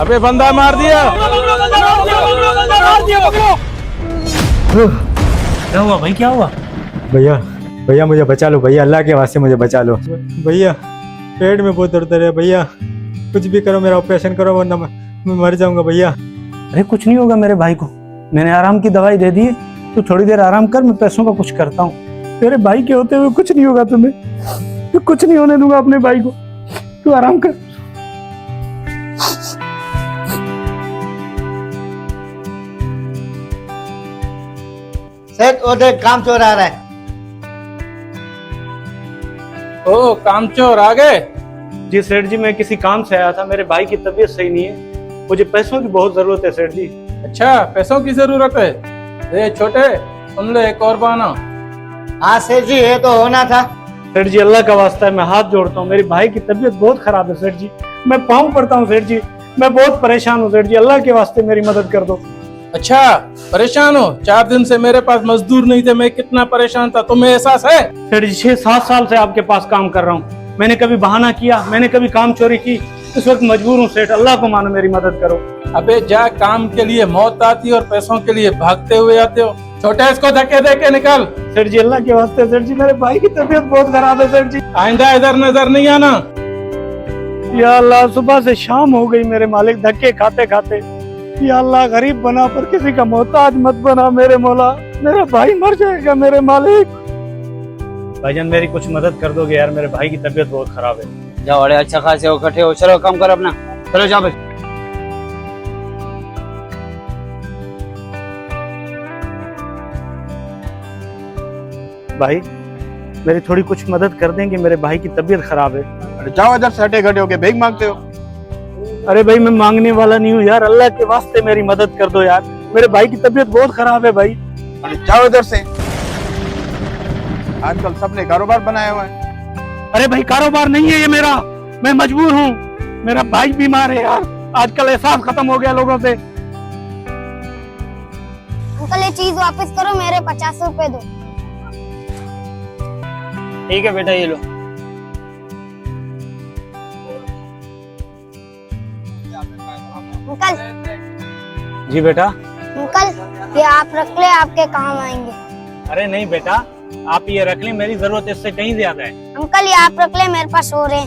अबे बंदा मार दिया। क्या हुआ भाई, क्या हुआ? भैया भैया मुझे बचा लो भैया, अल्लाह के वास्ते मुझे बचा लो भैया। पेट में बहुत दर्द है भैया, कुछ भी करो, मेरा ऑपरेशन करो वरना मैं मर जाऊंगा भैया। अरे कुछ नहीं होगा मेरे भाई को, मैंने आराम की दवाई दे दी है, तू थोड़ी देर आराम कर, मैं पैसों का कुछ करता हूँ। तेरे भाई के होते हुए कुछ नहीं होगा तुम्हें, मैं कुछ नहीं होने दूंगा अपने भाई को, तू आराम कर। सेठ वो देख काम चोर आ रहा है। ओ कामचोर आ गए। जी सेठ जी, मैं किसी काम से आया था, मेरे भाई की तबीयत सही नहीं है, मुझे पैसों की बहुत जरूरत है सेठ जी। अच्छा पैसों की जरूरत है। ये छोटे सुन ले, एक और बहाना। हाँ सेठ जी ये तो होना था। सेठ जी अल्लाह का वास्ता है, मैं हाथ जोड़ता हूँ, मेरी भाई की तबीयत बहुत खराब है सेठ जी, मैं पाँव पड़ता हूँ सेठ जी, मैं बहुत परेशान हूँ सेठ जी, अल्लाह के वास्ते मेरी मदद कर दो। अच्छा परेशान हो? 4 दिन से मेरे पास मजदूर नहीं थे, मैं कितना परेशान था, तुम्हें एहसास है? सेठ जी 6-7 साल से आपके पास काम कर रहा हूँ, मैंने कभी बहाना किया, मैंने कभी काम चोरी की? इस वक्त मजबूर हूँ सेठ, अल्लाह को मानो मेरी मदद करो। अबे जा, काम के लिए मौत आती है और पैसों के लिए भागते हुए आते हो। छोटे इसको धक्के दे के निकल। सेठ जी अल्लाह के वास्ते सेठ जी, मेरे भाई की तबीयत बहुत खराब है सेठ जी। आइंदा इधर नजर नहीं आना। या अल्लाह, सुबह से शाम हो गई मेरे मालिक, धक्के खाते खाते। या अल्लाह, गरीब बना पर किसी का मोहताज मत बना मेरे मौला, मेरा भाई मर जाएगा मेरे मालिक। भाईजान मेरी कुछ मदद कर दोगे यार, मेरे भाई की तबीयत बहुत खराब है। जाओ, अरे अच्छा खासे हो, इकट्ठे हो, चलो काम करो अपना, चलो जाओ भाई। भाई मेरी थोड़ी कुछ मदद कर देंगे, मेरे भाई की तबीयत खराब है। अरे जाओ इधर से, हटे गड्ढे होके भीख मांगते हो। अरे भाई मैं मांगने वाला नहीं हूँ यार, अल्लाह के वास्ते मेरी मदद कर दो यार, मेरे भाई की तबीयत बहुत खराब है भाई। अरे जाओ इधर से, आजकल सबने कारोबार बनाया हुआ है। अरे भाई कारोबार नहीं है ये मेरा, मैं मजबूर हूँ, मेरा भाई बीमार है यार, आजकल एहसास खत्म हो गया लोगों से। अंकल ये चीज वापस करो, मेरे 50 रुपए दो। ठीक है बेटा, ये लो। अंकल जी बेटा। अंकल ये आप रख ले, आपके काम आएंगे। अरे नहीं बेटा, आप ये रख लें, मेरी जरूरत इससे कहीं ज्यादा है। अंकल ये आप रख ले, मेरे पास और है।